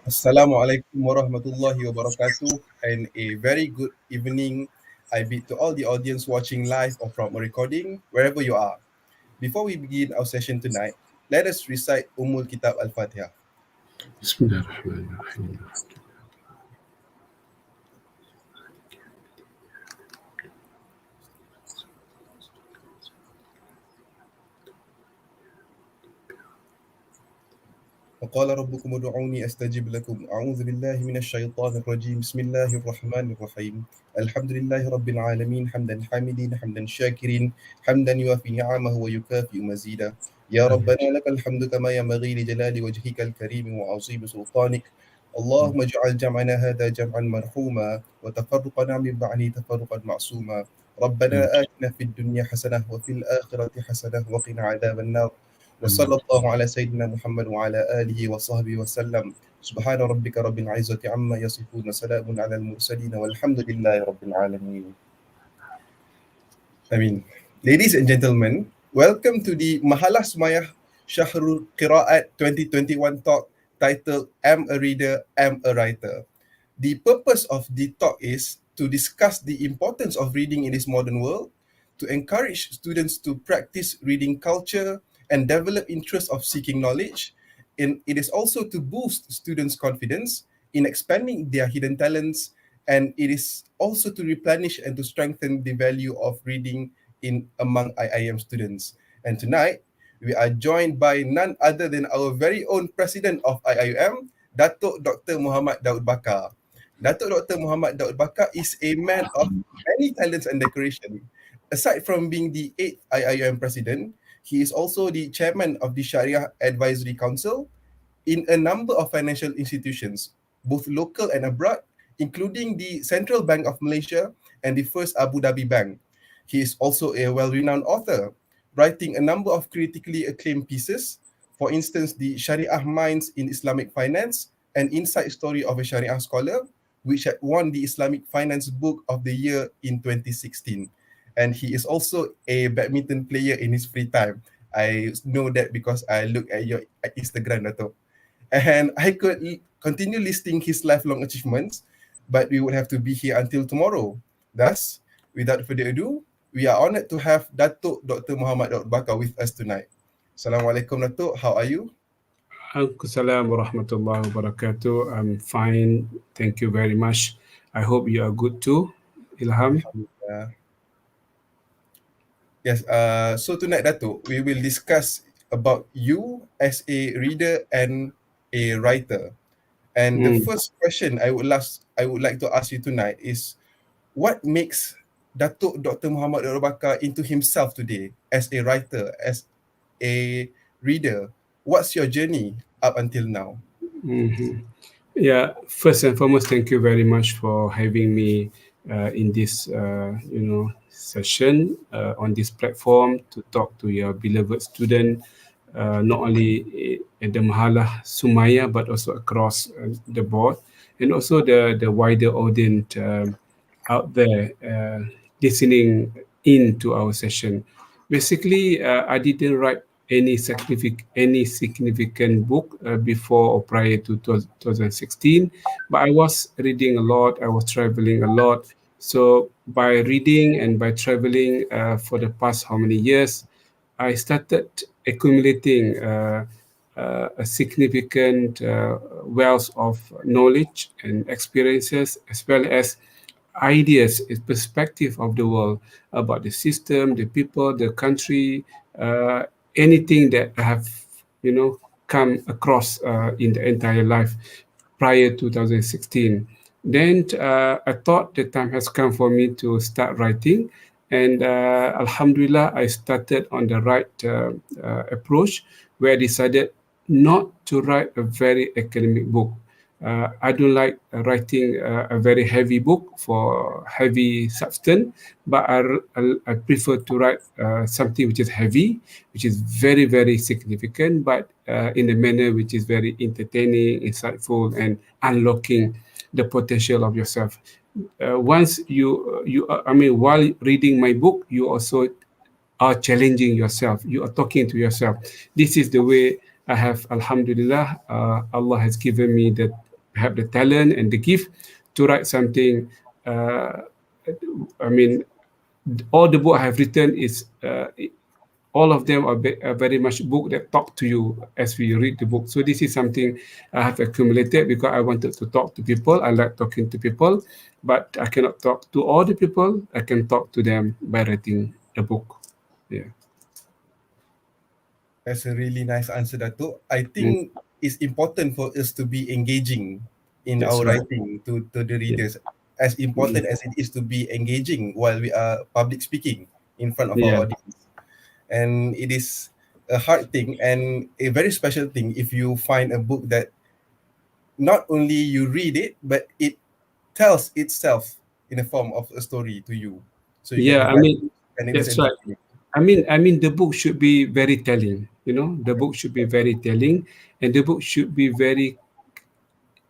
Assalamualaikum warahmatullahi wabarakatuh, and a very good evening I bid to all the audience watching live or from a recording wherever you are. Before we begin our session tonight, let us recite Kitab Al-Fatiha. Bismillahirrahmanirrahim. وقال ربكم ادعوني استجب لكم اعوذ بالله من الشيطان الرجيم بسم الله الرحمن الرحيم الحمد لله رب العالمين حمدا حامدين حمدا شاكرين حمدا يوافي نعمه ويكافئ مزيدا يا ربنا لك الحمد كما ينبغي لجلال وجهك الكريم وعظيم سلطانك اللهم اجعل جمعنا هذا جمعا مرحوما وتفرقنا من بعده تفرقا معصوما ربنا آتنا في الدنيا حسنة وفي الآخرة حسنة وقنا عذاب النار وصلى الله على سيدنا محمد وعلى آله وصحبه وسلم سبحان ربك رب العزة عما يصفون وسلام على المرسلين والحمد لله رب العالمين. Ladies and gentlemen, welcome to the Mahallah Sumayyah Shahr Qiraat 2021 talk titled I'm a Reader, I'm a Writer. The purpose of the talk is to discuss the importance of reading in this modern world, to encourage students to practice reading culture and develop interest of seeking knowledge. And it is also to boost students' confidence in expanding their hidden talents, and it is also to replenish and to strengthen the value of reading in among IIM students. And tonight, we are joined by none other than our very own president of IIUM, Datuk Dr. Mohd Daud Bakar. Datuk Dr. Mohd Daud Bakar is a man of many talents and decoration. Aside from being the 8th IIUM president, he is also the chairman of the Sharia Advisory Council in a number of financial institutions, both local and abroad, including the Central Bank of Malaysia and the First Abu Dhabi Bank. He is also a well-renowned author, writing a number of critically acclaimed pieces. For instance, the Shariah Minds in Islamic Finance, an inside story of a Shariah scholar, which had won the Islamic Finance Book of the Year in 2016. And he is also a badminton player in his free time. I know that because I look at your Instagram, Dato. And I could continue listing his lifelong achievements, but we would have to be here until tomorrow. Thus, without further ado, we are honored to have Datuk Dr. Mohd Daud Bakar with us tonight. Assalamualaikum, Datuk. How are you? Assalamualaikum warahmatullahi wabarakatuh. I'm fine. Thank you very much. I hope you are good too, Ilham. Yes, so tonight, Datuk, we will discuss about you as a reader and a writer. And the first question I would like to ask you tonight is, what makes Datuk Dr. Mohd Daud Bakar into himself today as a writer, as a reader? What's your journey up until now? Yeah, first and foremost, thank you very much for having me in this, session on this platform to talk to your beloved student, not only at the Mahallah Sumayyah but also across the board, and also the wider audience out there listening in to our session. Basically, I didn't write any significant book before or prior to 2016, but I was reading a lot. I was traveling a lot. So by reading and by traveling for the past how many years, I started accumulating a significant wealth of knowledge and experiences, as well as ideas, a perspective of the world about the system, the people, the country, anything that I have, come across in the entire life prior to 2016. Then I thought the time has come for me to start writing. And Alhamdulillah, I started on the right approach, where I decided not to write a very academic book. I don't like writing a very heavy book for heavy substance, but I prefer to write something which is heavy, which is very, very significant, but in a manner which is very entertaining, insightful, and unlocking the potential of yourself. Once while reading my book, you also are challenging yourself. You are talking to yourself. This is the way I have, Alhamdulillah, Allah has given me the have the talent and the gift to write something. Uh, I mean, all the book I have written is all of them are very much book that talk to you as we read the book. So this is something I have accumulated because I wanted to talk to people. I like talking to people, but I cannot talk to all the people. I can talk to them by writing a book. Yeah. That's a really nice answer, Datuk. I Mm, think it's important for us to be engaging in that's our right. writing to the Yeah. readers, as Mm, important as it is to be engaging while we are public speaking in front of our yeah. audience. And it is a hard thing and a very special thing if you find a book that not only you read it, but it tells itself in a form of a story to you. So you get Yeah. I divided mean, and it is that's right. entertaining. I mean, the book should be very telling. You know, the book should be very telling, and the book should be very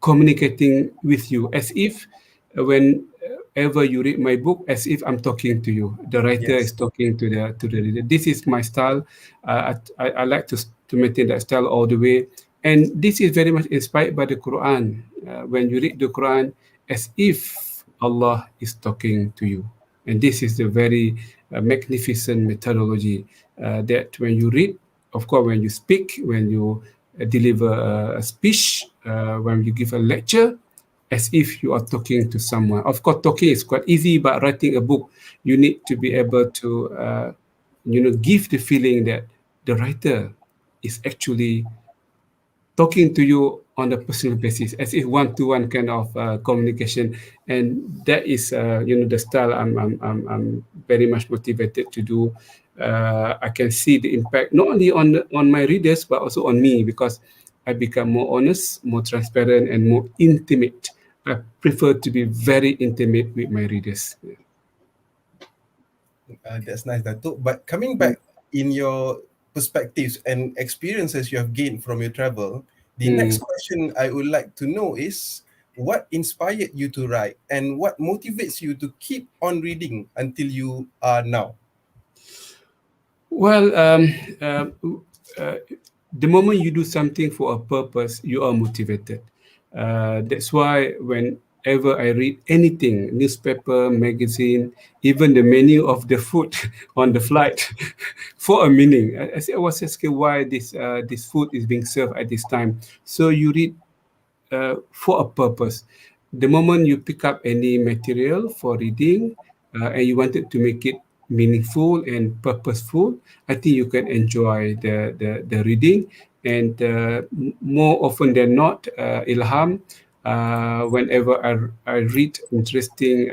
communicating with you as if whenever you read my book as if I'm talking to you, the writer is Yes. talking to the reader. This is my style. I like to maintain that style all the way, and this is very much inspired by the Quran. When you read the Quran as if Allah is talking to you, and this is the very magnificent methodology that when you read, of course when you speak, when you deliver a speech, when you give a lecture, as if you are talking to someone. Of course, talking is quite easy, but writing a book, you need to be able to, give the feeling that the writer is actually talking to you on a personal basis, as if one-to-one kind of communication, and that is, the style I'm very much motivated to do. I can see the impact not only on my readers but also on me because I become more honest, more transparent, and more intimate. I prefer to be very intimate with my readers. That's nice, Datuk. But coming back in your perspectives and experiences you have gained from your travel, the next Mm. question I would like to know is what inspired you to write and what motivates you to keep on reading until you are now? Well, uh, uh, the moment you do something for a purpose, you are motivated. That's why whenever I read anything, newspaper, magazine, even the menu of the food on the flight, for a meaning, I was asking why this food is being served at this time. So you read for a purpose. The moment you pick up any material for reading and you wanted to make it meaningful and purposeful, I think you can enjoy the reading. And more often than not, Ilham, whenever I read interesting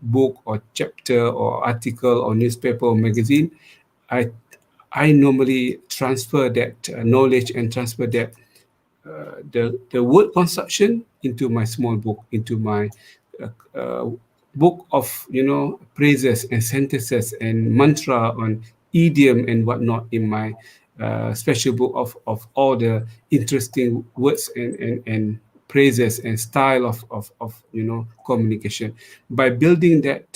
book or chapter or article or newspaper or magazine, I I normally transfer that knowledge and transfer that the word construction into my small book, into my book of praises and sentences and mantra on idiom and whatnot in my special book of all the interesting words and praises and style of communication. By building that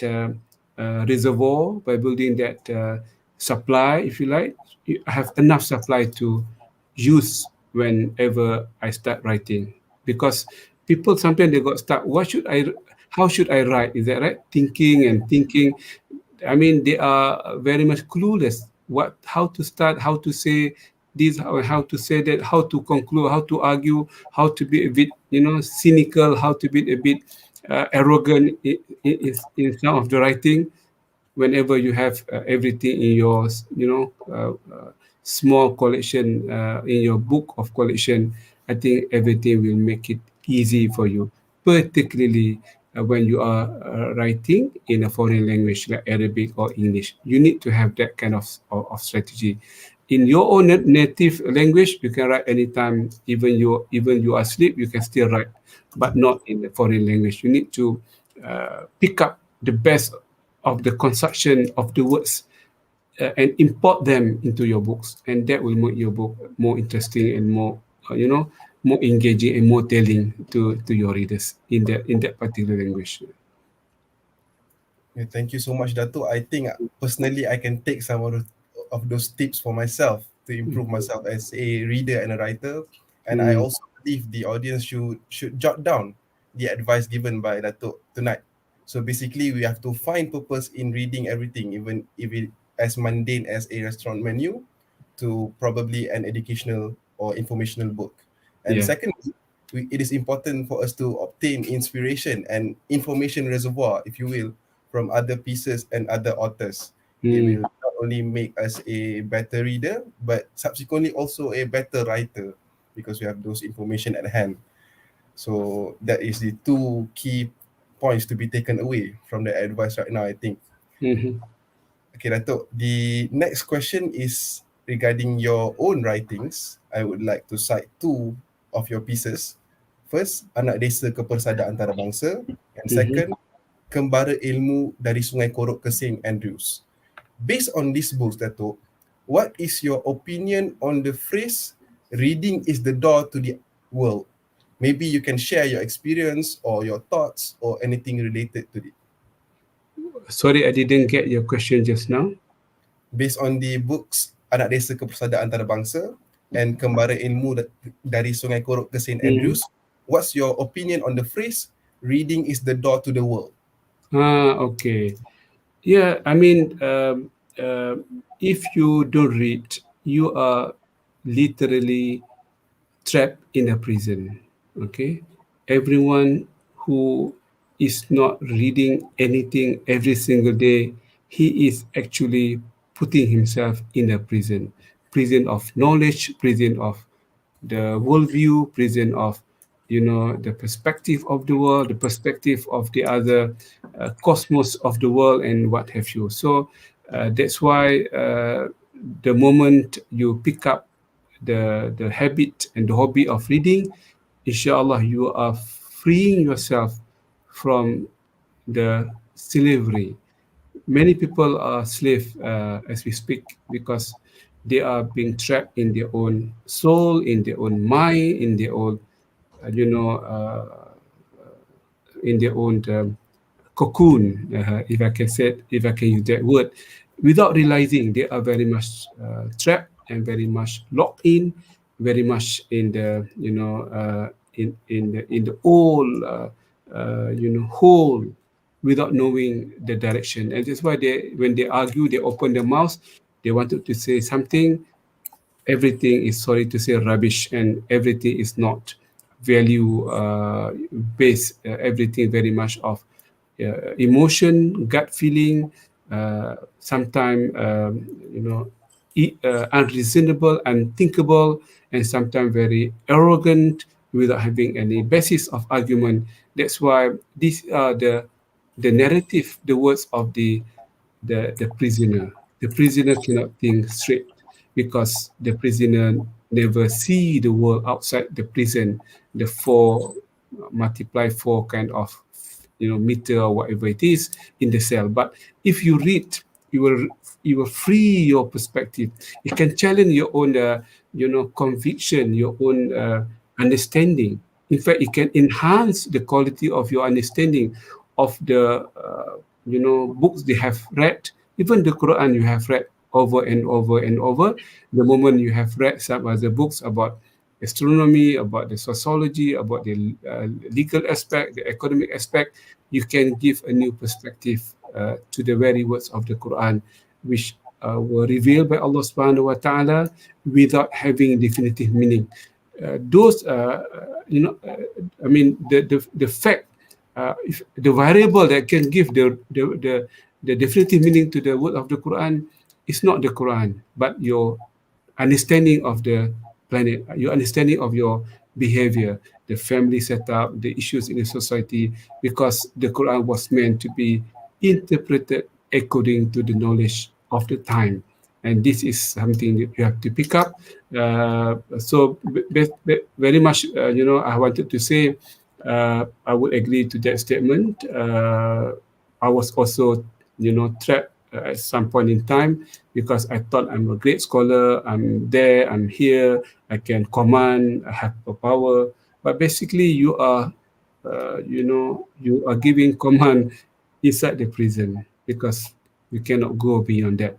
reservoir, by building that supply, if you like, you have enough supply to use whenever I start writing. Because people sometimes they got stuck. How should I write? Is that right? Thinking and thinking. I mean, they are very much clueless. How to start, how to say this, how to say that, how to conclude, how to argue, how to be a bit, cynical, how to be a bit arrogant in some of the writing whenever you have everything in your small collection in your book of collection. I think everything will make it easy for you, particularly when you are writing in a foreign language like Arabic or English. You need to have that kind of strategy. In your own native language, you can write anytime, even you are asleep, you can still write, but not in the foreign language. You need to pick up the best of the construction of the words and import them into your books, and that will make your book more interesting and more, more engaging and more telling to your readers in that particular language. Yeah, thank you so much, Dato. I think personally I can take some of those tips for myself to improve myself as a reader and a writer. And I Mm, also believe the audience should jot down the advice given by Datuk tonight. So basically, we have to find purpose in reading everything, even if it as mundane as a restaurant menu to probably an educational or informational book. And Yeah. secondly, it is important for us to obtain inspiration and information reservoir, if you will, from other pieces and other authors. It will Mm. not only make us a better reader, but subsequently also a better writer because we have those information at hand. So that is the two key points to be taken away from the advice right now, I think. Mm-hmm. Okay, Datuk, the next question is regarding your own writings. I would like to cite two of your pieces. First, Anak Desa Kepersada Antarabangsa, and Mm-hmm. second, Kembara Ilmu dari Sungai Korok ke St. Andrews. Based on these books, Datuk, what is your opinion on the phrase reading is the door to the world? Maybe you can share your experience or your thoughts or anything related to it. Sorry, I didn't get your question just now. Based on the books Anak Desa Kepersada Antarabangsa and Kembara Ilmu dari Sungai Korok ke St. Mm. Andrews, what's your opinion on the phrase reading is the door to the world? Okay. Yeah, I mean, if you don't read, you are literally trapped in a prison. Okay, everyone who is not reading anything every single day, he is actually putting himself in a prison of knowledge, prison of the worldview, prison of the perspective of the world, the perspective of the other cosmos of the world, and what have you. So that's why the moment you pick up the habit and the hobby of reading, inshallah, you are freeing yourself from the slavery. Many people are slave as we speak because they are being trapped in their own soul, in their own mind, in their own, you know, in their own cocoon, if I can use that word, without realizing they are very much trapped and very much locked in, very much in the in the whole whole without knowing the direction. And that's why when they argue, they open their mouths, they wanted to say something, everything is, sorry to say, rubbish, and everything is not value based, everything very much of emotion, gut feeling, sometimes unreasonable, unthinkable, and sometimes very arrogant without having any basis of argument. That's why these are the narrative, the words of the prisoner. The prisoner cannot think straight because the prisoner never see the world outside the prison, the four multiply four kind of meter or whatever it is in the cell. But if you read, you will free your perspective. It can challenge your own conviction, your own understanding. In fact, it can enhance the quality of your understanding of the books they have read, even the Quran you have read over and over and over. The moment you have read some other books about astronomy, about the sociology, about the legal aspect, the economic aspect, you can give a new perspective to the very words of the Quran, which were revealed by Allah Subhanahu wa Taala without having definitive meaning. Those, I mean, the fact, if the variable that can give the definitive meaning to the word of the Quran is not the Quran, but your understanding of the planet, your understanding of your behavior, the family setup, the issues in the society, because the Quran was meant to be interpreted according to the knowledge of the time. And this is something that you have to pick up. So, very much, I wanted to say, I would agree to that statement. I was also, trapped at some point in time because I thought I'm a great scholar, I'm there, I'm here, I can command, I have a power. But basically, you are giving command inside the prison because you cannot go beyond that.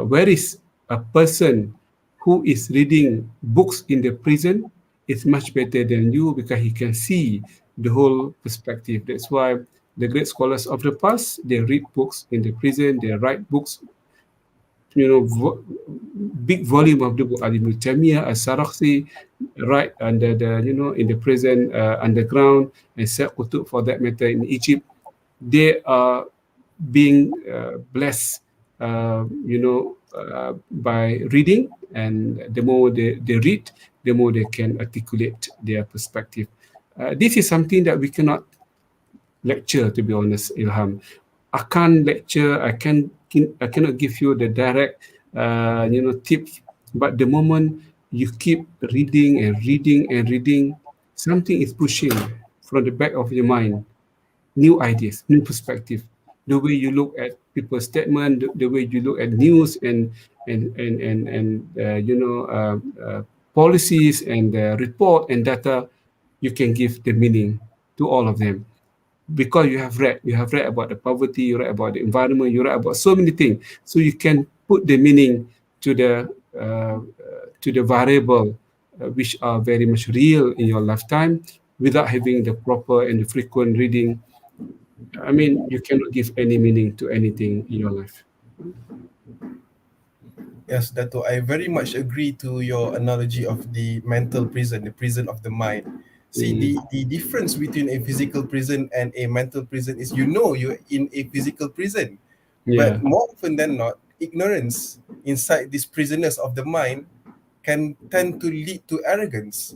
Where is a person who is reading books in the prison is much better than you because he can see the whole perspective. That's why the great scholars of the past, they read books in the prison, they write books, big volume of the book. Ali Ibn Taymiyyah, As-Sarakhsi, right under the, in the prison underground, and Sayyid Qutb for that matter in Egypt. They are being blessed, by reading, and the more they read, the more they can articulate their perspective. This is something that we cannot lecture, to be honest, Ilham. I can't lecture. I cannot give you the direct, tips. But the moment you keep reading and reading and reading, something is pushing from the back of your mind new ideas, new perspective. The way you look at people's statement, the way you look at news and policies and report and data, you can give the meaning to all of them because you have read about the poverty, you read about the environment, you read about so many things, so you can put the meaning to the variable which are very much real in your lifetime without having the proper and the frequent reading. I mean, you cannot give any meaning to anything in your life. Yes, Dato, I very much agree to your analogy of the mental prison, the prison of the mind. See, Mm, the difference between a physical prison and a mental prison is, you know, you're in a physical prison, yeah. but more often than not, ignorance inside these prisoners of the mind can tend to lead to arrogance.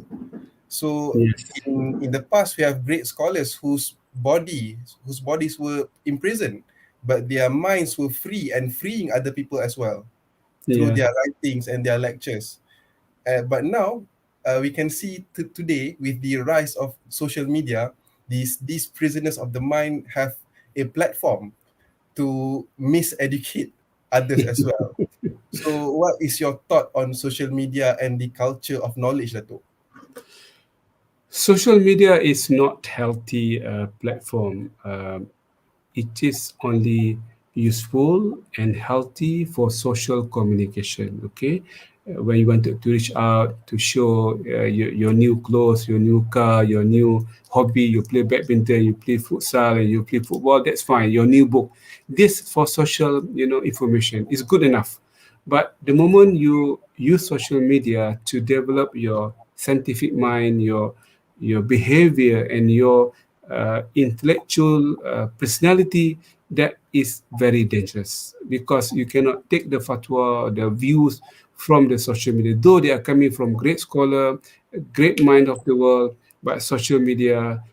So Yes. in the past, we have great scholars whose bodies were imprisoned, but their minds were free and freeing other people as well through Yeah. their writings and their lectures. But now we can see today with the rise of social media, these prisoners of the mind have a platform to miseducate others as well. So, what is your thought on social media and the culture of knowledge, Dato? Social media is not healthy platform. It is only useful and healthy for social communication. Okay, when you want to reach out to show your new clothes, your new car, your new hobby, you play badminton, you play futsal, and you play football. That's fine. Your new book. This for social, information is good enough. But the moment you use social media to develop your scientific mind, your behavior, and your intellectual personality, that is very dangerous because you cannot take the fatwa, the views from the social media, though they are coming from great scholar, great mind of the world, but social media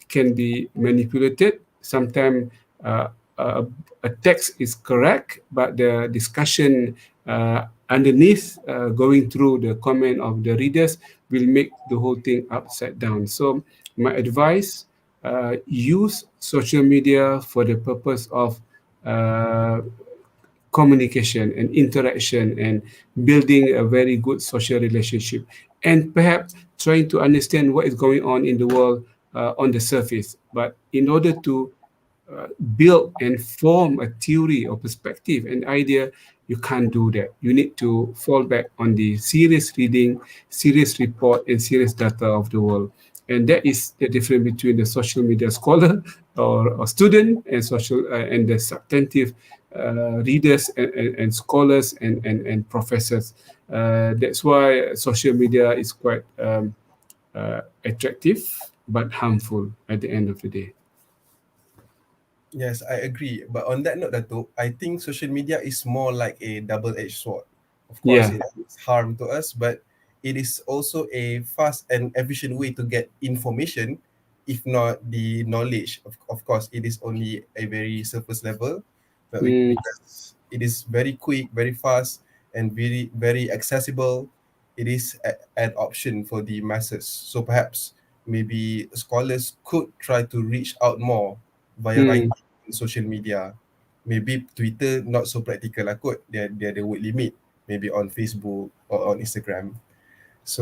can be manipulated. Sometimes uh, a, a text is correct, but the discussion underneath, going through the comment of the readers, will make the whole thing upside down. So, my advice: use social media for the purpose of uh, communication and interaction and building a very good social relationship, and perhaps trying to understand what is going on in the world on the surface. But in order to build and form a theory or perspective and idea, you can't do that. You need to fall back on the serious reading, serious report, and serious data of the world. And that is the difference between the social media scholar or student and and the substantive readers and scholars and professors. That's why social media is quite attractive but harmful at the end of the day. Yes, I agree. But on that note, Dato, I think social media is more like a double-edged sword. Of course, Yeah. it has harm to us, but it is also a fast and efficient way to get information, if not the knowledge. Of course, it is only a very surface level, but Mm, because it is very quick, very fast, and very, very accessible, it is an option for the masses. So perhaps maybe scholars could try to reach out more via mm. writing in social media. Maybe Twitter not so practical lah kot. Dia ada word limit. Maybe on Facebook or on Instagram.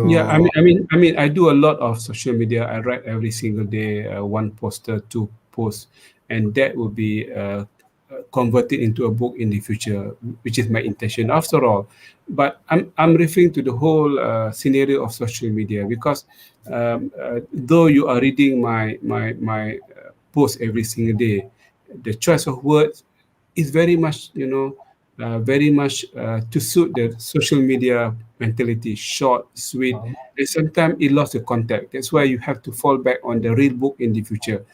Yeah, So I do a lot of social media. I write every single day, one poster, two posts, and that would be convert it into a book in the future, which is my intention after all. But I'm referring to the whole scenario of social media, because though you are reading my post every single day, the choice of words is very much, very much to suit the social media mentality, short, sweet, and sometimes it lost the contact. That's why you have to fall back on the real book in the future.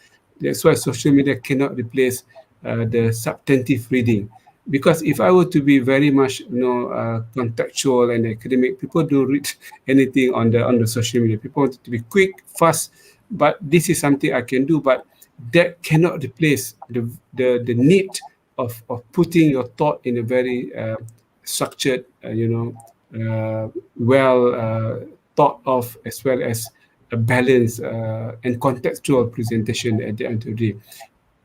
That's why social media cannot replace the substantive reading. Because if I were to be very much, contextual and academic, people don't read anything on the social media. People want it to be quick, fast. But this is something I can do. But that cannot replace the need of putting your thought in a very structured, well thought of, as well as a balanced and contextual presentation at the end of the day.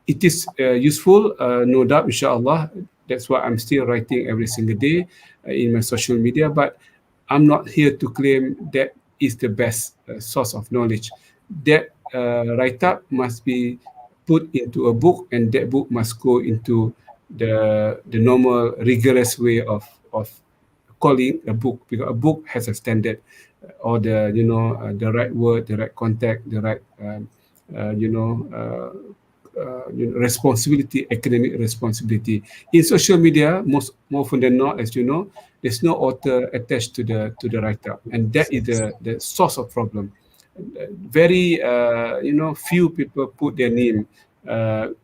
It is useful, no doubt, inshallah. That's why I'm still writing every single day in my social media. But I'm not here to claim that is the best source of knowledge. That write up must be put into a book, and that book must go into the normal rigorous way of calling a book, because a book has a standard, or the right word, the right contact, the right responsibility, academic responsibility. In social media, more often than not, as you know, there's no author attached to the writer, and that is the source of problem. Very few people put their name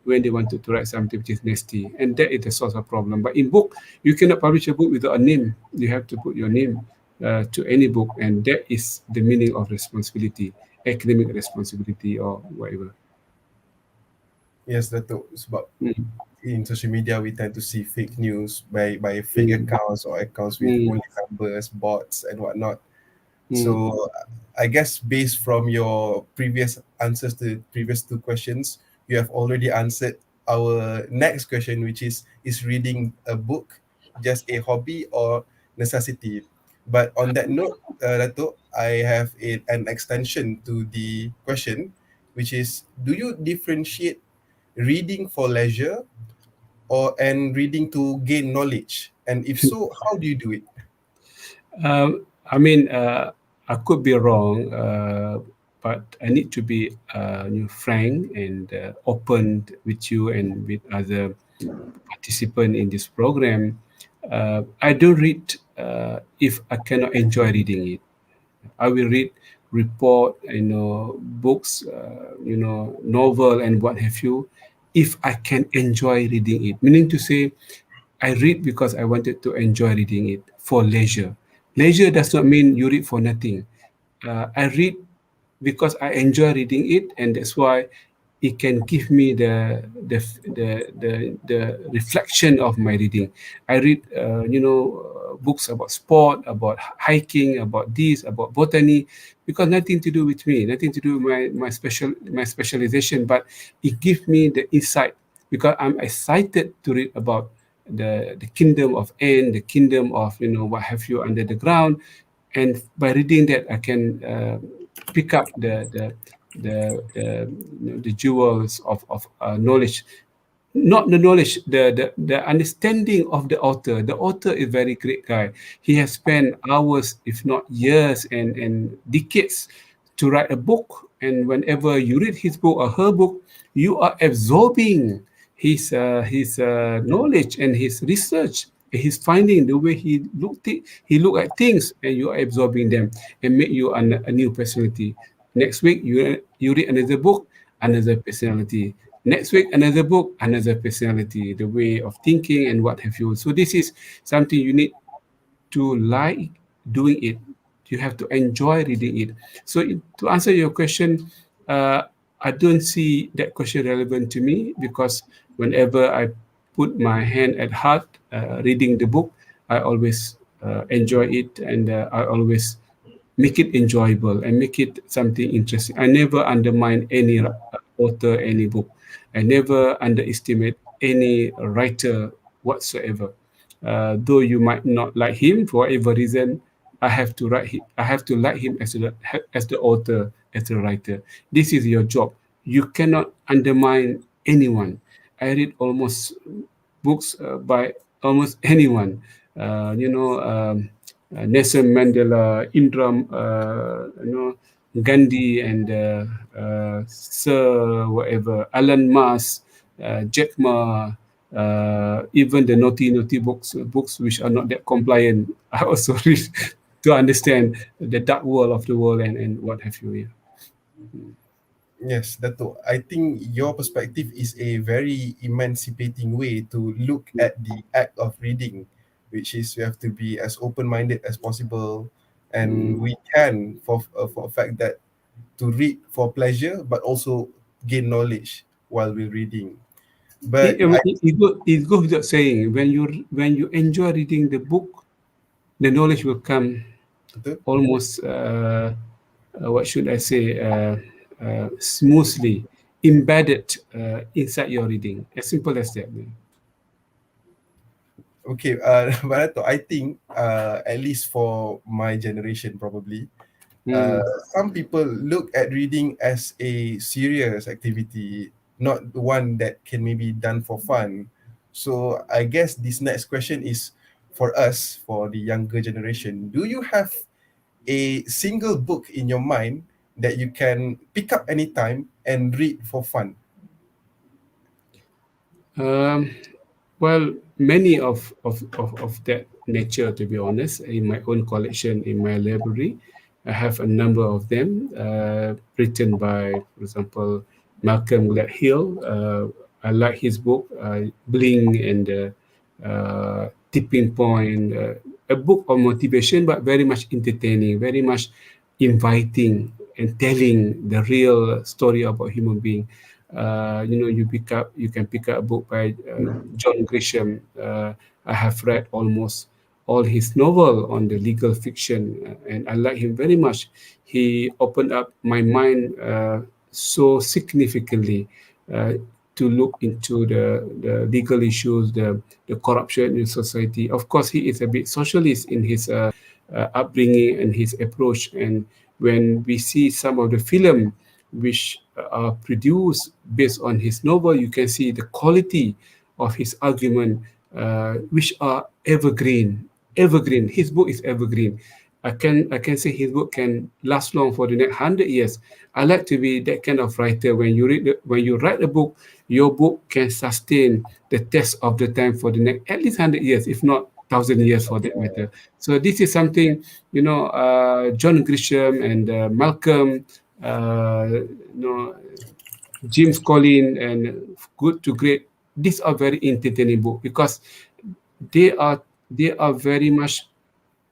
when they want to write something which is nasty, and that is the source of problem. But in book, you cannot publish a book without a name. You have to put your name to any book, and that is the meaning of responsibility, academic responsibility, or whatever. Yes, Datuk. Sebab Mm. in social media we tend to see fake news by fake accounts or accounts with only members, bots, and whatnot. So I guess based from your previous answers to the previous two questions, you have already answered our next question, which is reading a book just a hobby or necessity? But on that note, Datuk, I have an extension to the question, which is, do you differentiate reading for leisure and reading to gain knowledge? And if so, how do you do it? I mean, I could be wrong, but I need to be frank and open with you and with other participants in this program. I don't read if I cannot enjoy reading it. I will read report, books, novel and what have you, if I can enjoy reading it. Meaning to say, I read because I wanted to enjoy reading it for leisure. Leisure does not mean you read for nothing. I read because I enjoy reading it, and that's why it can give me the reflection of my reading. I read, books about sport, about hiking, about this, about botany, because nothing to do with me, nothing to do with my specialization, but it gives me the insight, because I'm excited to read about the kingdom of ant, the kingdom of what have you under the ground, and by reading that I can pick up the jewels of knowledge, not the knowledge, the understanding of the author. The author is a very great guy. He has spent hours, if not years and decades, to write a book. And whenever you read his book or her book, you are absorbing his knowledge and his research. He's finding the way he look at things, and you are absorbing them and make you a new personality. Next week you read another book, another personality. Next week another book, another personality, the way of thinking and what have you. So this is something you need to like doing it. You have to enjoy reading it. So to answer your question, I don't see that question relevant to me, because whenever I put my hand at heart reading the book, I always enjoy it, and I always make it enjoyable and make it something interesting. I never undermine any author, any book. I never underestimate any writer whatsoever. Though you might not like him for whatever reason, I have to I have to like him as the author, as the writer. This is your job. You cannot undermine anyone. I read almost books by almost anyone. Nelson Mandela, Gandhi, and Sir whatever, Alan Mas, Jack Ma, even the naughty books which are not that compliant. I also read to understand the dark world of the world and what have you. Yeah. Yes, Dato. I think your perspective is a very emancipating way to look at the act of reading, which is we have to be as open-minded as possible, and Mm. we can for a fact that to read for pleasure, but also gain knowledge while we're reading. It, But I I mean, it goes without saying when you enjoy reading the book, the knowledge will come almost what should I say smoothly embedded inside your reading. As simple as that. okay, Barato, I think at least for my generation probably, uh, Mm. some people look at reading as a serious activity, not one that can maybe done for fun. So I guess this next question is for us, for the younger generation. Do you have a single book in your mind that you can pick up anytime and read for fun? Um, well, many of that nature, to be honest, in my own collection, in my library, I have a number of them written by, for example, Malcolm Gladwell. I like his book, Bling and Tipping Point, a book of motivation, but very much entertaining, very much inviting and telling the real story about human being. You can pick up a book by John Grisham. I have read almost all his novel on the legal fiction, and I like him very much. He opened up my mind so significantly uh, to look into the legal issues, the corruption in society. Of course, he is a bit socialist in his upbringing and his approach. And when we see some of the film which are produced based on his novel, you can see the quality of his argument, which are evergreen. Evergreen. His book is evergreen. I can say his book can last long for the next 100 years. I like to be that kind of writer. When you write a book, your book can sustain the test of the time for the next at least 100 years, if not 1,000 years for that matter. So this is something John Grisham and Malcolm, you know, James Collin and Good to Great. These are very entertaining book because they are they are very much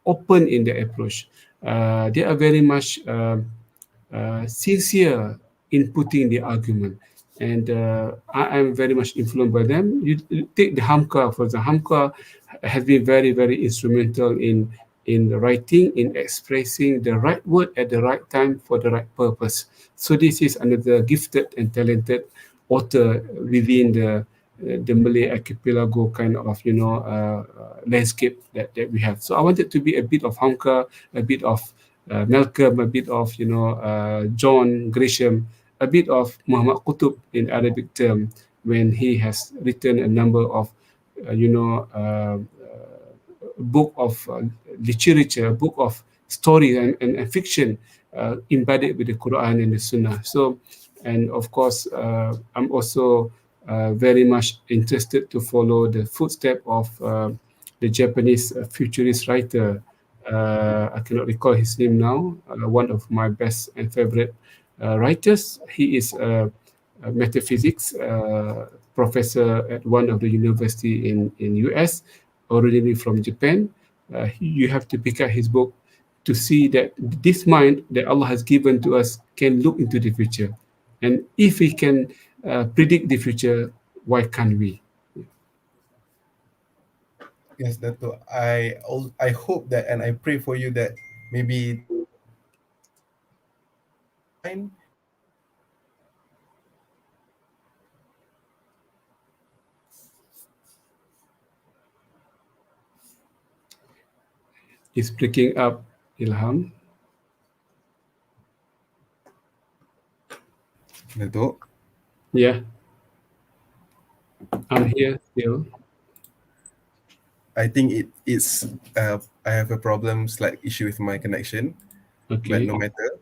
open in their approach. They are very much sincere in putting the argument. And I am very much influenced by them. You take the Hamka, for example. Hamka has been very, very instrumental in writing, in expressing the right word at the right time for the right purpose. So this is another gifted and talented author within the Malay archipelago kind of landscape that we have. So I wanted to be a bit of Hamka, a bit of Malcolm, a bit of John Grisham, a bit of Muhammad Qutub in Arabic term when he has written a number of book of literature, book of story and fiction embedded with the Quran and the Sunnah. So, and of course, I'm also very much interested to follow the footstep of the Japanese futurist writer. I cannot recall his name now. One of my best and favorite writers. He is a metaphysics professor at one of the university in US, originally from Japan. You have to pick up his book to see that this mind that Allah has given to us can look into the future, and if we can predict the future, why can't we? Yes, Dato. I hope that and I pray for you that maybe time. It's breaking up, Ilham. Dato. Yeah, I'm here still. I think it's I have a problem, slight issue with my connection, but Okay. no matter.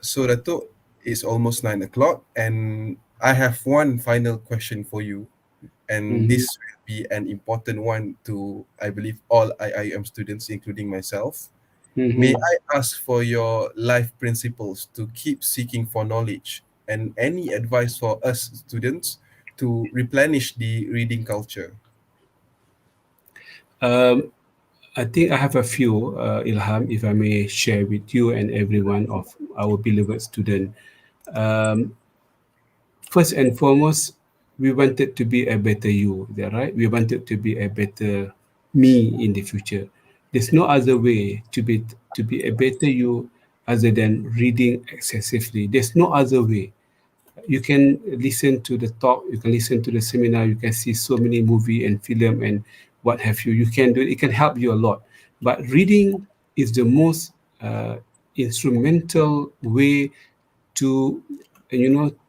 So Datuk, it's almost 9 o'clock, and I have one final question for you, and Mm-hmm. this will be an important one to, I believe, all IIM students, including myself. May Mm-hmm. I ask for your life principles to keep seeking for knowledge, and any advice for us students to replenish the reading culture? Um, I think I have a few, Ilham, if I may share with you and everyone of our beloved student. Um, First and foremost, we wanted to be a better you, is that right? We wanted to be a better me in the future. There's no other way to be a better you other than reading excessively. There's no other way. You can listen to the talk, you can listen to the seminar, you can see so many movie and film and what have you. You can do it. It can help you a lot. But reading is the most instrumental way to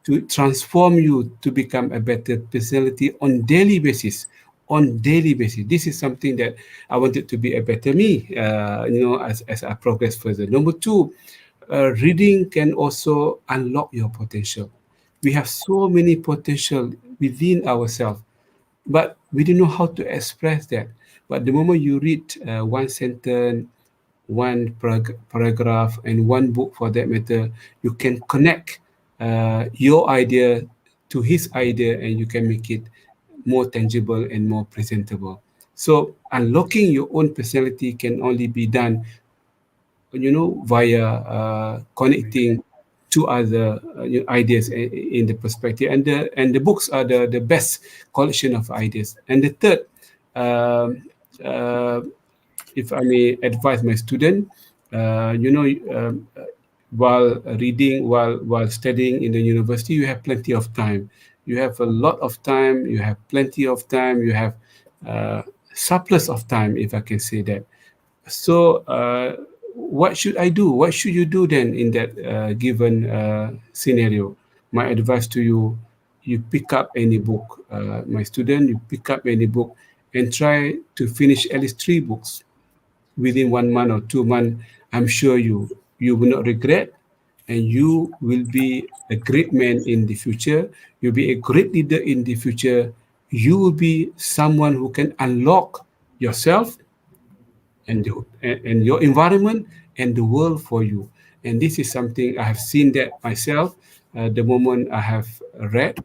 to transform you to become a better personality on daily basis. On daily basis, this is something that I wanted to be a better me, as I progress further. Number two, reading can also unlock your potential. We have so many potential within ourselves, but we don't know how to express that. But the moment you read one sentence, one paragraph, and one book for that matter, you can connect your idea to his idea, and you can make it more tangible and more presentable. So unlocking your own personality can only be done, via connecting two other ideas in the perspective, and the books are the best collection of ideas. And the third, um, uh, if I may advise my student, while reading, while studying in the university, you have plenty of time. You have a lot of time. You have plenty of time. You have uh, surplus of time, if I can say that. So, what should I do? What should you do then in that given scenario? My advice to you: you pick up any book, my student. You pick up any book and try to finish at least 3 books within 1 month or 2 months. I'm sure you will not regret, and you will be a great man in the future. You'll be a great leader in the future. You will be someone who can unlock yourself and your environment and the world for you. And this is something I have seen that myself. The moment I have read,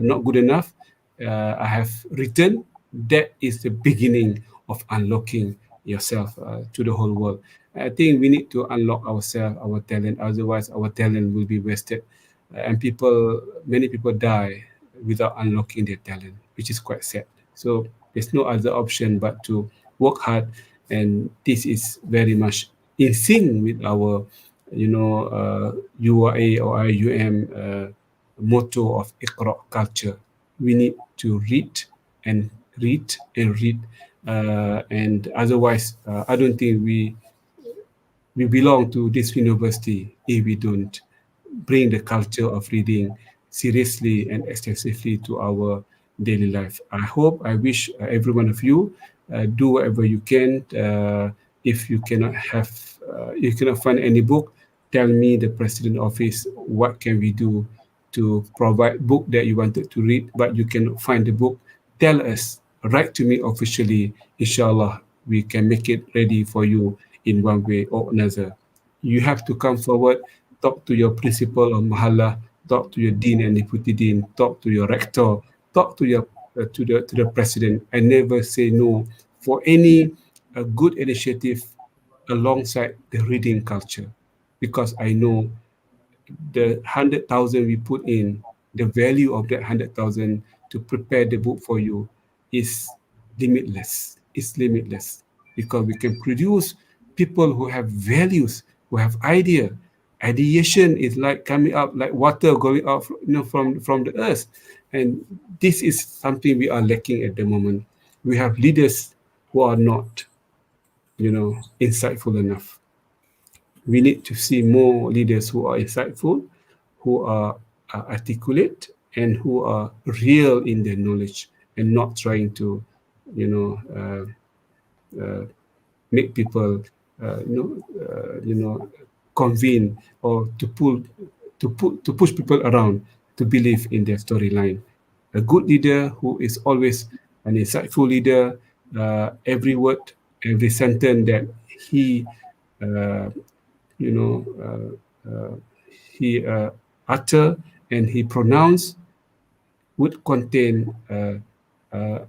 not good enough, I have written. That is the beginning of unlocking yourself to the whole world. I think we need to unlock ourselves, our talent. Otherwise, our talent will be wasted, and many people die without unlocking their talent, which is quite sad. So there's no other option but to work hard, and this is very much in sync with our, URA or IUM motto of Iqra culture. We need to and read, and otherwise, I don't think we belong to this university if we don't bring the culture of reading seriously and extensively to our daily life. I wish every one of you do whatever you can. If you cannot find any book, tell me, the president office, what can we do to provide book that you wanted to read, but you cannot find the book. Tell us, write to me officially. Inshallah, we can make it ready for you in one way or another. You have to come forward, talk to your principal of Mahallah, talk to your dean and deputy dean, talk to your rector, talk to your to the president, and never say no for any good initiative alongside the reading culture, because I know the 100,000 we put in, the value of that 100,000 to prepare the book for you is limitless. It's limitless because we can produce people who have values, who have idea. Ideation is like coming up like water going out, from the earth, and this is something we are lacking at the moment. We have leaders who are not, insightful enough. We need to see more leaders who are insightful, who are articulate, and who are real in their knowledge and not trying to you know, make people, you know, convene or to push people around to believe in their storyline. A good leader who is always an insightful leader, every word, every sentence that he, uh, you know, he utter and he pronounce would contain a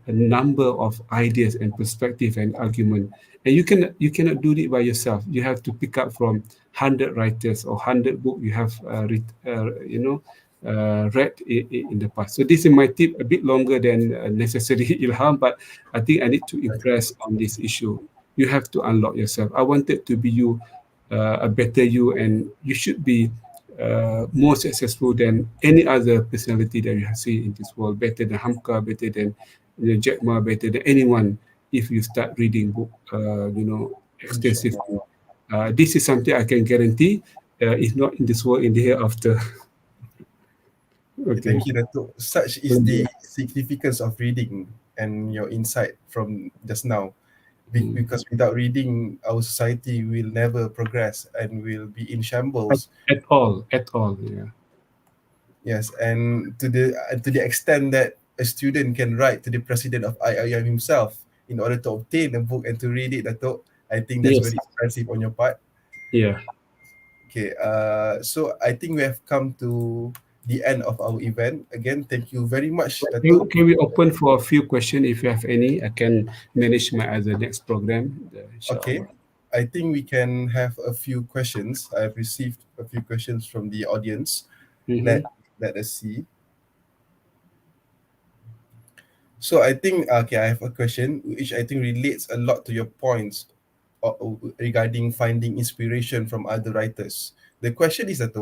number of ideas and perspective and argument, and you cannot do it by yourself. You have to pick up from 100 writers or 100 book you have read in the past. So this is my tip, a bit longer than necessary, Ilham, but I think I need to impress on this issue. You have to unlock yourself. I wanted to be you, a better you, and you should be more successful than any other personality that you have seen in this world, better than Hamka, better than Jack Ma, better than anyone if you start reading book, Inshallah. extensively. This is something I can guarantee, if not in this world, in the hereafter. Okay, Okay. thank you, Datuk. Such is the significance of reading and your insight from just now. Because without reading, our society will never progress and will be in shambles. At all, yeah. Yes, and to the extent that a student can write to the president of IIUM himself in order to obtain a book and to read it, Datuk, I think that's Yes, very impressive on your part. yeah. Okay, so I think we have come to the end of our event. Again, thank you very much, Datuk. Can we open for a few questions if you have any? I can manage my other next program, Okay, inshallah. I think we can have a few questions. I've received a few questions from the audience. Mm-hmm. Let us see. So I think okay, I have a question which I think relates a lot to your points regarding finding inspiration from other writers. The question is that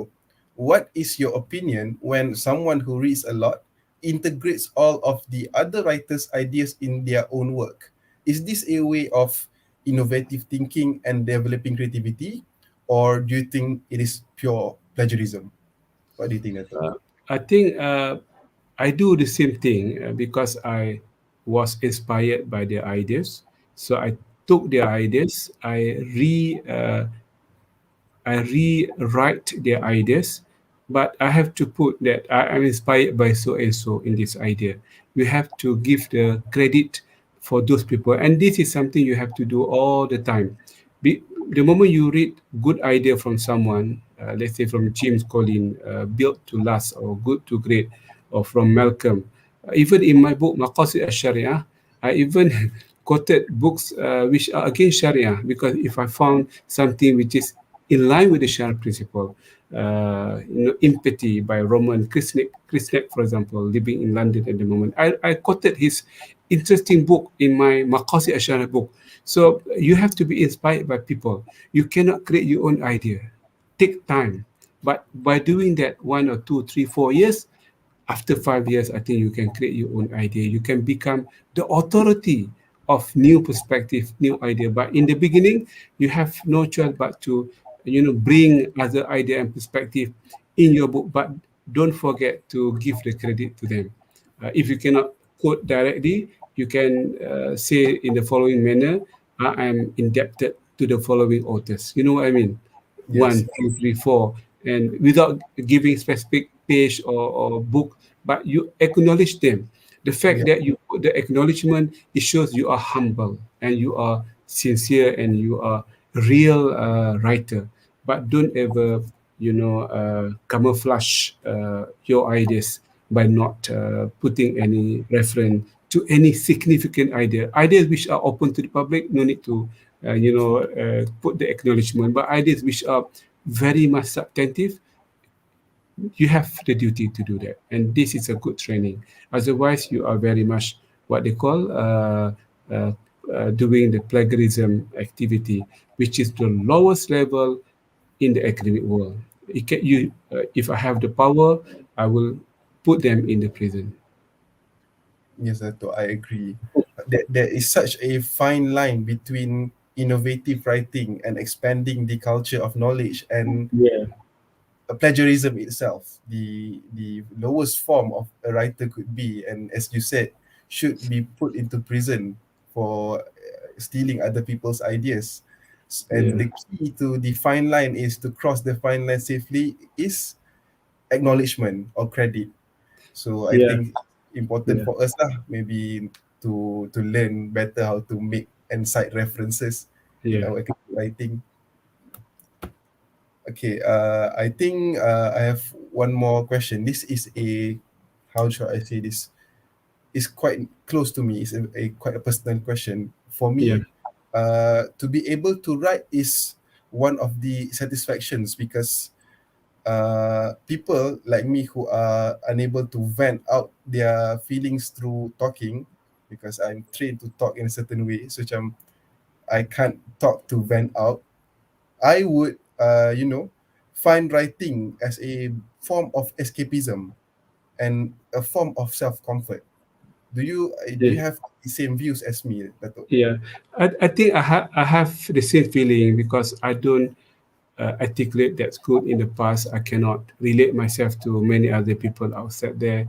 what is your opinion when someone who reads a lot integrates all of the other writers' ideas in their own work? Is this a way of innovative thinking and developing creativity, or do you think it is pure plagiarism? What do you think, Dato'? I think I do the same thing because I was inspired by their ideas. So I took their ideas, I rewrite their ideas, but I have to put that I am inspired by so and so in this idea. You have to give the credit for those people, and this is something you have to do all the time. The moment you read good idea from someone, let's say from James Collin, Built to Last or Good to Great, or from Malcolm, even in my book Maqasid al-Sharia, I even quoted books which are against Sharia, because if I found something which is in line with the Sharia principle, Empathy by Roman Krisnek, for example, living in London at the moment. I quoted his interesting book in my Maqasid al-Sharia book. So you have to be inspired by people. You cannot create your own idea. Take time. But by doing that 1 or 2, 3, 4 years, after 5 years, I think you can create your own idea. You can become the authority of new perspective, new idea. But in the beginning, you have no choice but to, bring other idea and perspective in your book. But don't forget to give the credit to them. If you cannot quote directly, you can say in the following manner, I am indebted to the following authors. You know what I mean? Yes, One, two, three, four, and without giving specific page or book, but you acknowledge them. The fact yeah, that you put the acknowledgement, it shows you are humble and you are sincere and you are real writer. But don't ever, camouflage your ideas by not putting any reference to any significant idea. Ideas which are open to the public, no need to, put the acknowledgement. But ideas which are very much substantive, you have the duty to do that, and this is a good training. Otherwise you are very much what they call uh, doing the plagiarism activity, which is the lowest level in the academic world. If I have the power, I will put them in the prison. yes, Dato', I agree. There is such a fine line between innovative writing and expanding the culture of knowledge and Yeah. plagiarism itself. The lowest form of a writer could be, and as you said, should be put into prison. for stealing other people's ideas. And Yeah. the key to the fine line is to cross the fine line safely is acknowledgement or credit. So I Yeah. think important Yeah. for us lah, maybe to learn better how to make and cite references in Yeah. our academic writing. Okay, I think I have one more question. This is a, how should I say this? It's quite close to me. It's a quite a personal question. For Yeah. me, to be able to write is one of the satisfactions, because people like me who are unable to vent out their feelings through talking, because I'm trained to talk in a certain way, so macam I can't talk to vent out. I would, find writing as a form of escapism and a form of self-comfort. Do you Yeah. have the same views as me, Dato'? Yeah. I think I have the same feeling because I don't articulate that's good in the past. I cannot relate myself to many other people outside there.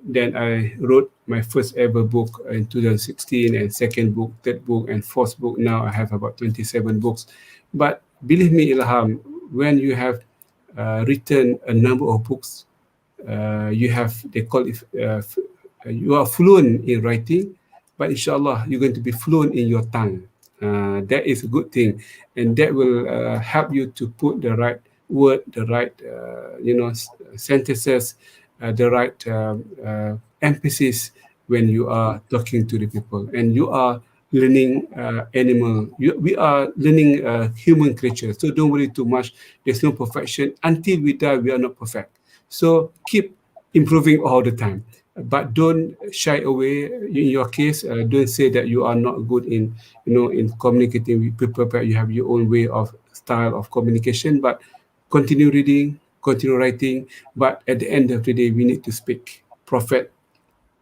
Then I wrote my first ever book in 2016, and second book, third book, and fourth book. Now I have about 27 books. But believe me, Ilham, when you have written a number of books, you have, they call it, you are fluent in writing, but inshallah, you're going to be fluent in your tongue. That is a good thing, and that will help you to put the right word, the right, sentences, the right emphasis when you are talking to the people, and you are learning animal. We are learning human creatures, so don't worry too much. There's no perfection. Until we die, we are not perfect. So keep improving all the time, but don't shy away. In your case, don't say that you are not good in, in communicating with people, but you have your own way of style of communication. But continue reading, continue writing. But at the end of the day, we need to speak. Prophet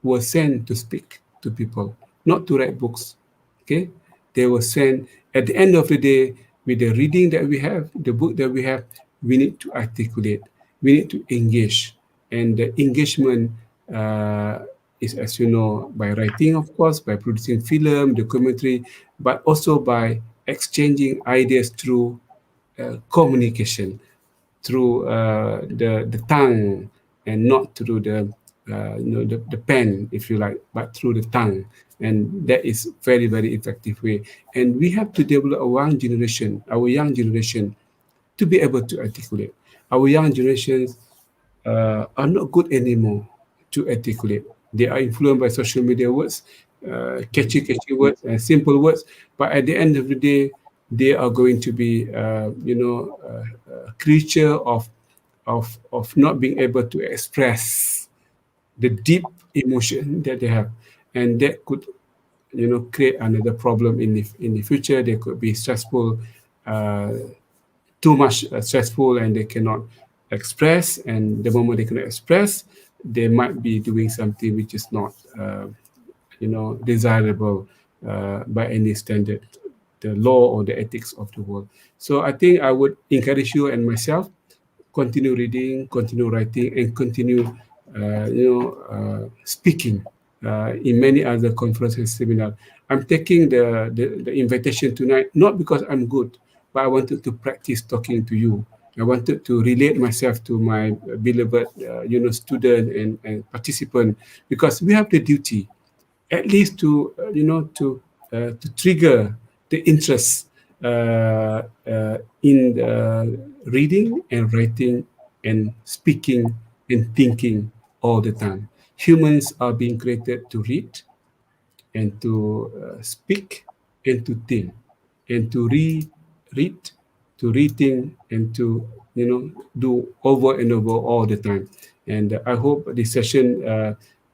were sent to speak to people, not to write books. Okay? They were sent at the end of the day, with the reading that we have, the book that we have, we need to articulate, we need to engage. And the engagement is, as you know, by writing, of course, by producing film, documentary, but also by exchanging ideas through communication, through the tongue, and not through the pen, if you like, but through the tongue. And that is very, very effective way. And we have to develop our young generation, to be able to articulate. Our young generations are not good anymore to articulate. They are influenced by social media words, catchy words and simple words. But at the end of the day, they are going to be, a creature of not being able to express the deep emotion that they have, and that could, create another problem in the future. They could be stressful, uh, too much stressful, and they cannot express. And the moment they cannot express, they might be doing something which is not desirable by any standard, the law or the ethics of the world. So I think I would encourage you and myself, continue reading, continue writing, and continue speaking in many other conferences, seminar. I'm taking the invitation tonight not because I'm good, but I wanted to practice talking to you. I wanted to relate myself to my beloved, student and participant, because we have the duty, at least to to trigger the interest in reading and writing and speaking and thinking all the time. Humans are being created to read and to speak and to think and to read, to rethink, and to do over and over all the time. And I hope this session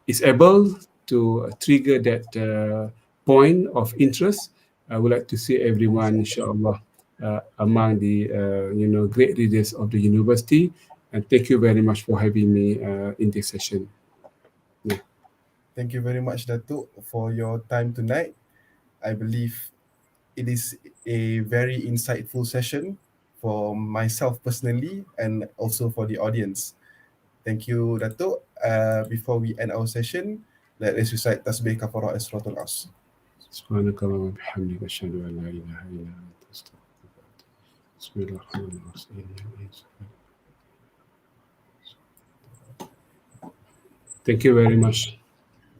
is able to trigger that point of interest. I would like to see everyone, inshallah, among the great readers of the university. And thank you very much for having me in this session. Yeah. Thank you very much, Dato', for your time tonight. I believe it is a very insightful session for myself personally and also for the audience. Thank you, Dato'. Before we end our session, let us recite Tasbih Kafarah as Suratul As. سبحانك اللهم وبحمدك أشهد أن لا إله إلا أنت أستغفرك. بسم الله الرحمن الرحيم. Thank you very much.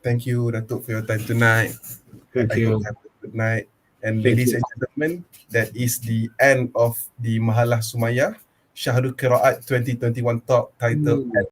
Thank you, Datuk, for your time tonight. Thank I hope you. you have a good night. And Thank ladies you. and gentlemen, that is the end of the Mahallah Sumayyah Shahr Qiraat 2021 talk titled